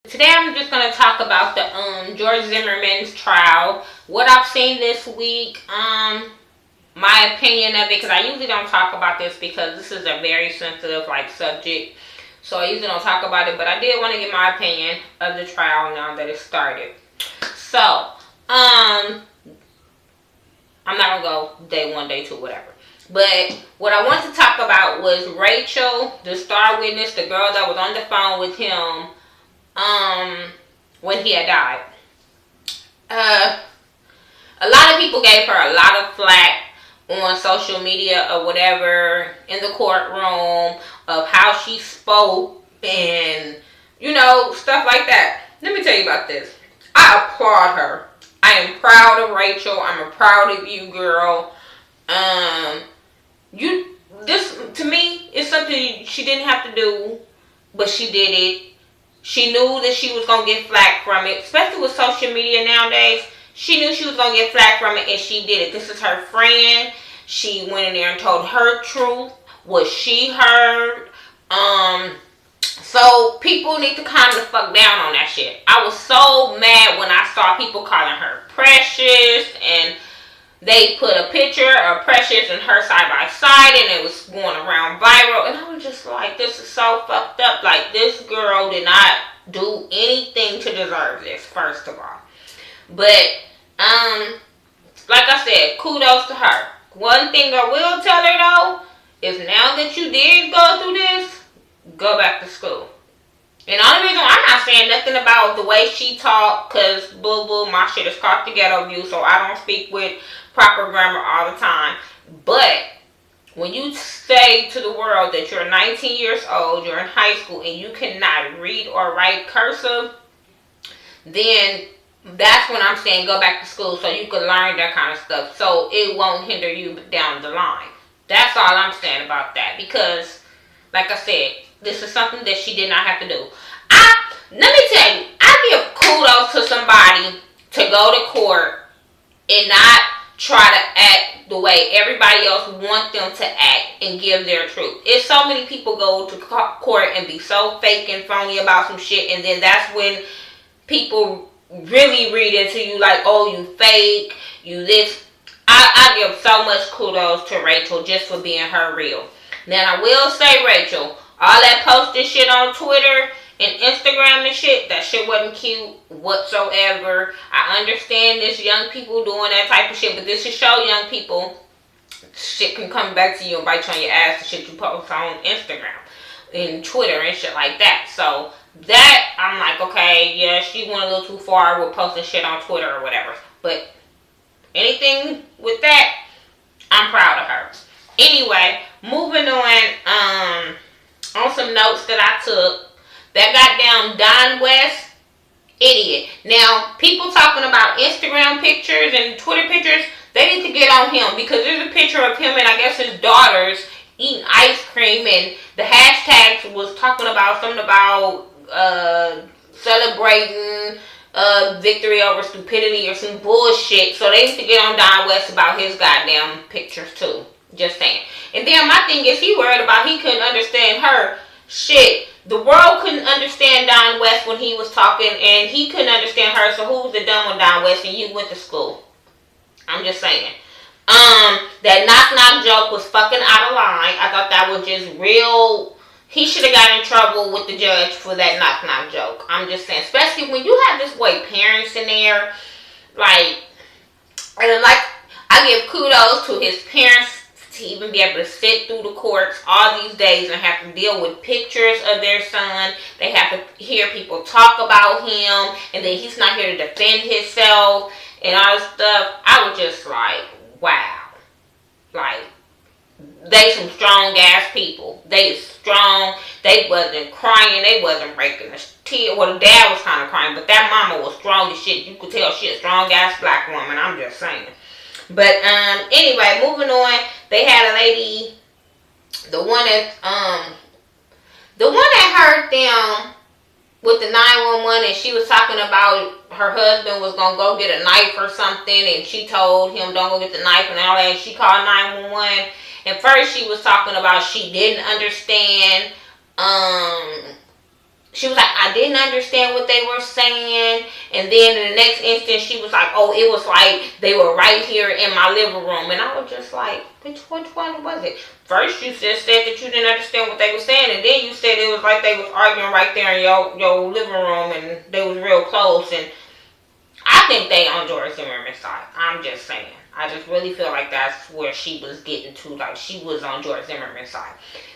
Today I'm just going to talk about the George Zimmerman's trial. What I've seen this week, my opinion of it, because I usually don't talk about this because this is a very sensitive subject. So I usually don't talk about it, but I did want to get my opinion of the trial now that it started. So, I'm not going to go day 1, day 2, whatever. But what I want to talk about was Rachel, the star witness, the girl that was on the phone with him when he had died. A lot of people gave her a lot of flack on social media or whatever in the courtroom of how she spoke and stuff like that. Let me tell you about this. I applaud her. I am proud of Rachel. I'm proud of you, girl. This to me is something she didn't have to do, but she did it. She knew that she was going to get flack from it, especially with social media nowadays. She knew she was going to get flack from it, and she did it. This is her friend. She went in there and told her truth, what she heard. So people need to calm the fuck down on that shit. I was so mad when I saw people calling her precious, and they put a picture of Precious and her side by side, and it was going around viral. And I was just like, this is so fucked up. Like, this girl did not do anything to deserve this, first of all. But, like I said, kudos to her. One thing I will tell her, though, is now that you did go through this, go back to school. And the only reason I'm not saying nothing about the way she talked, because boo-boo, my shit is called the ghetto view, so I don't speak with proper grammar all the time. But when you say to the world that you're 19 years old, you're in high school, and you cannot read or write cursive, then that's when I'm saying go back to school so you can learn that kind of stuff, so it won't hinder you down the line. That's all I'm saying about that, because, like I said, this is something that she did not have to do. Let me tell you, I give kudos to somebody to go to court and not try to act the way everybody else wants them to act and give their truth. It's so many people go to court and be so fake and phony about some shit, and then that's when people really read into you like, oh, you fake, you this. I give so much kudos to Rachel just for being her real. Now, I will say, Rachel, all that posting shit on Twitter and Instagram and shit, that shit wasn't cute whatsoever. I understand this young people doing that type of shit, but this should show young people shit can come back to you and bite you on your ass, the shit you post on Instagram and Twitter and shit like that. So that, I'm like, okay, yeah, she went a little too far with posting shit on Twitter or whatever. But anything with that, I'm proud of her. Anyway, moving on some notes that I took. That goddamn Don West idiot. Now, people talking about Instagram pictures and Twitter pictures, they need to get on him, because there's a picture of him and I guess his daughters eating ice cream, and the hashtags was talking about something about celebrating victory over stupidity or some bullshit. So they need to get on Don West about his goddamn pictures too. Just saying. And then my thing is, he worried about he couldn't understand her. Shit. The world couldn't understand Don West when he was talking, and he couldn't understand her, so who's the dumb one, Don West, and you went to school? I'm just saying. That knock-knock joke was fucking out of line. I thought that was just real. He should have got in trouble with the judge for that knock-knock joke. I'm just saying. Especially when you have this boy parents in there. I give kudos to his parents to even be able to sit through the courts all these days and have to deal with pictures of their son. They have to hear people talk about him, and then he's not here to defend himself and all this stuff. I was just like, wow. Like, they some strong ass people. They strong. They wasn't crying. They wasn't breaking a tear. Well, the dad was kind of crying, but that mama was strong as shit. You could tell she a strong ass black woman. I'm just saying. But anyway, moving on. They had a lady, the one that heard them with the 911, and she was talking about her husband was gonna go get a knife or something, and she told him don't go get the knife and all that. And she called 911. And first she was talking about she didn't understand she was like, I didn't understand what they were saying. And then in the next instant, she was like, oh, it was like they were right here in my living room. And I was just like, which one was it? First, you just said that you didn't understand what they were saying. And then you said it was like they was arguing right there in your living room. And they was real close. And I think they on George Zimmerman's side. I'm just saying. I just really feel like that's where she was getting to. Like, she was on George Zimmerman's side.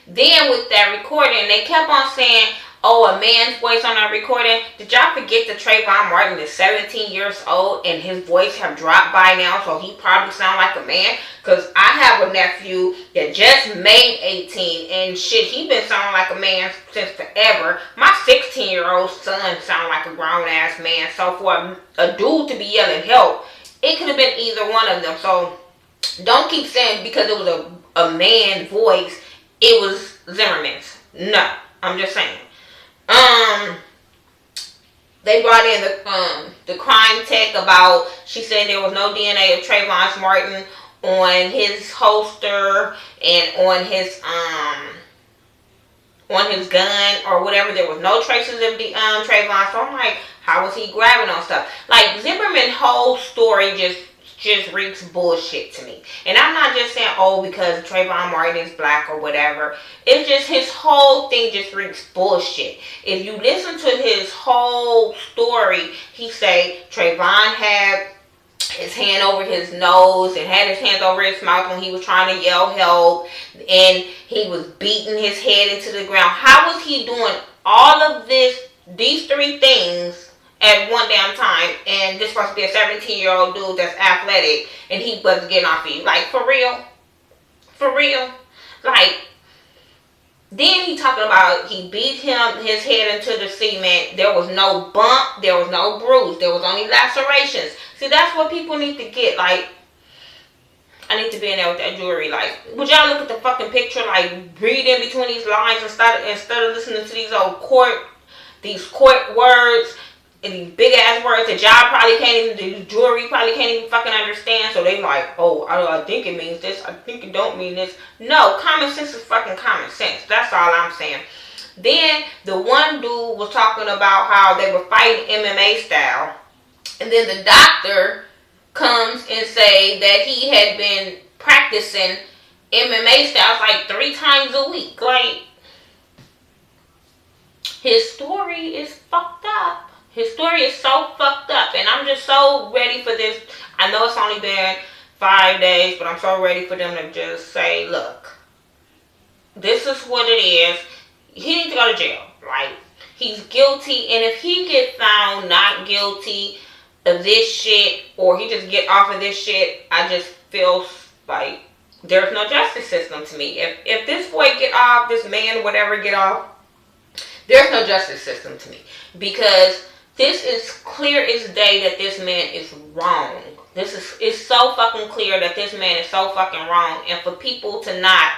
Then with that recording, they kept on saying, oh, a man's voice on that recording. Did y'all forget that Trayvon Martin is 17 years old and his voice have dropped by now, so he probably sound like a man? Because I have a nephew that just made 18 and shit, he been sounding like a man since forever. My 16-year-old son sound like a grown-ass man. So for a dude to be yelling help, it could have been either one of them. So don't keep saying because it was a man voice, it was Zimmerman's. No, I'm just saying. They brought in the crime tech about, she said there was no DNA of Trayvon Martin on his holster and on his gun or whatever. There was no traces of the Trayvon. So I'm like, how was he grabbing on stuff? Like, Zimmerman's whole story just reeks bullshit to me. And I'm not just saying, oh, because Trayvon Martin is black or whatever. It's just his whole thing just reeks bullshit. If you listen to his whole story, he say Trayvon had his hand over his nose and had his hands over his mouth when he was trying to yell help, and he was beating his head into the ground. How was he doing all of these three things at one damn time, and this supposed to be a 17-year-old dude that's athletic, and he wasn't getting off of you? Like, for real? For real? Like, then he talking about he beat his head into the cement. There was no bump. There was no bruise. There was only lacerations. See, that's what people need to get. Like, I need to be in there with that jewelry. Like, would y'all look at the fucking picture, like, read in between these lines instead of listening to these old court words and these big ass words that y'all probably can't even, the jewelry probably can't even fucking understand. So they like, oh, I think it means this. I think it don't mean this. No, common sense is fucking common sense. That's all I'm saying. Then the one dude was talking about how they were fighting MMA style. And then the doctor comes and say that he had been practicing MMA styles like 3 times a week. Like, his story is fucked up. His story is so fucked up. And I'm just so ready for this. I know it's only been 5 days, but I'm so ready for them to just say, look, this is what it is. He needs to go to jail. Like, he's guilty. And if he gets found not guilty of this shit, or he just get off of this shit, I just feel like there's no justice system to me. If this boy get off, this man, whatever, get off, there's no justice system to me. Because this is clear as day that this man is wrong. It's so fucking clear that this man is so fucking wrong. And for people to not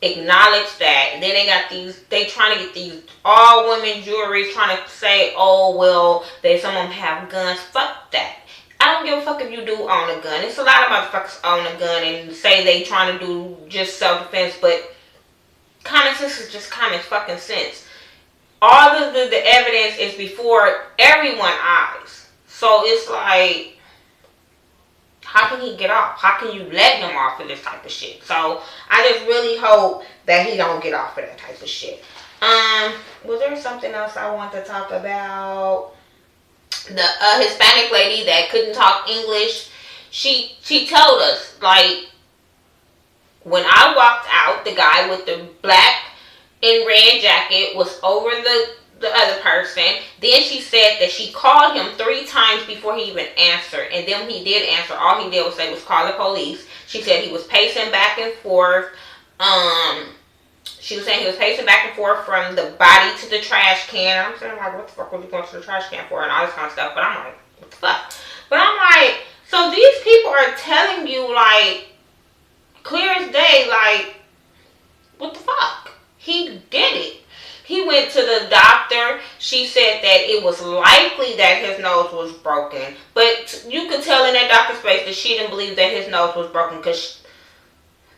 acknowledge that, and then they trying to get these all women jewelry, trying to say, oh, well, some of them have guns. Fuck that. I don't give a fuck if you do own a gun. It's a lot of motherfuckers own a gun and say they trying to do just self-defense, but common sense is just common fucking sense. All of the evidence is before everyone's eyes. So it's like, how can he get off? How can you let him off of this type of shit? So I just really hope that he don't get off of that type of shit. Was there something else I want to talk about? The Hispanic lady that couldn't talk English, she told us, like, when I walked out, the guy with the black and red jacket was over the other person. Then she said that she called him 3 times before he even answered. And then when he did answer, all he did was call the police. She said he was pacing back and forth. She was saying he was pacing back and forth from the body to the trash can. I'm saying, like, what the fuck was he going to the trash can for and all this kind of stuff. But I'm like, what the fuck? But I'm like, so these people are telling you, like, clear as day, like, what the fuck? He did it. He went to the doctor. She said that it was likely that his nose was broken. But you could tell in that doctor's face that she didn't believe that his nose was broken because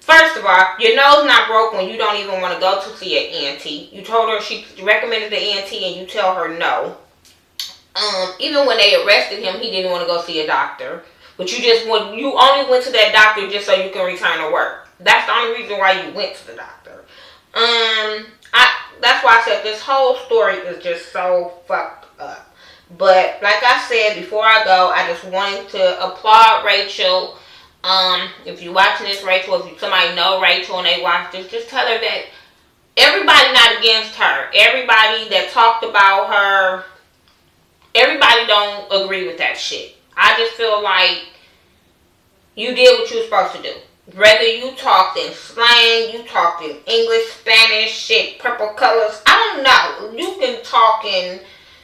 First of all, your nose not broke when you don't even want to go to see an ENT. You told her she recommended the ENT and you tell her no. Even when they arrested him, he didn't want to go see a doctor. But you only went to that doctor just so you can return to work. That's the only reason why you went to the doctor. That's why I said this whole story is just so fucked up. But like I said, before I go, I just wanted to applaud Rachel. If you're watching this, Rachel, if somebody know Rachel and they watch this, just tell her that everybody not against her. Everybody that talked about her, everybody don't agree with that shit. I just feel like you did what you were supposed to do. Whether you talked in slang, you talked in English, Spanish, shit, purple colors, I don't know. You can talk in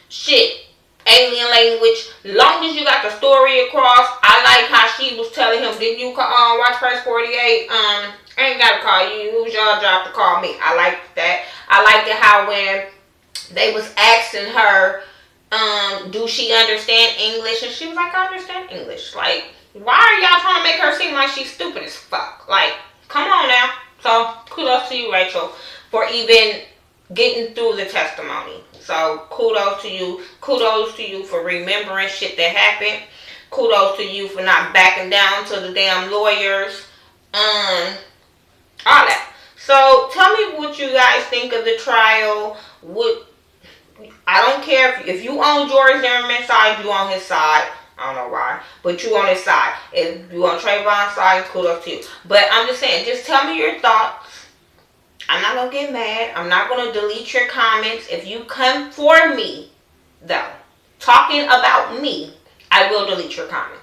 shit, alien language, long as you got the story across. I like how she was telling him, didn't you watch First 48? I ain't gotta call you. It was your job to call me. I liked that. I liked it how when they was asking her, do she understand English? And she was like, I understand English. Like, why are y'all trying to make her seem like she's stupid as fuck? Like, come on now. So, kudos to you, Rachel, for even getting through the testimony. So, kudos to you. Kudos to you for remembering shit that happened. Kudos to you for not backing down to the damn lawyers. All that. So, tell me what you guys think of the trial. I don't care if you on George Zimmerman's side, you on his side. I don't know why, but you on his side. If you on Trayvon's side, kudos to you. But I'm just saying, just tell me your thoughts. I'm not going to get mad. I'm not going to delete your comments. If you come for me, though, talking about me, I will delete your comments.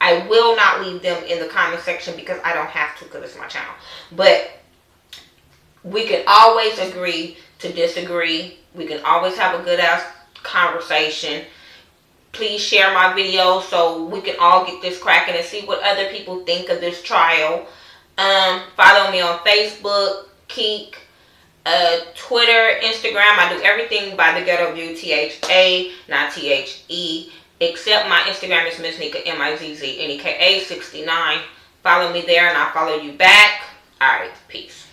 I will not leave them in the comment section because I don't have to because it's my channel. But we can always agree to disagree. We can always have a good ass conversation. Please share my video so we can all get this cracking and see what other people think of this trial. Follow me on Facebook, Keek, Twitter, Instagram. I do everything by The Ghetto View, THA, not THE. Except my Instagram is Miss Nika, MIZZNEKA69. Follow me there and I'll follow you back. Alright, peace.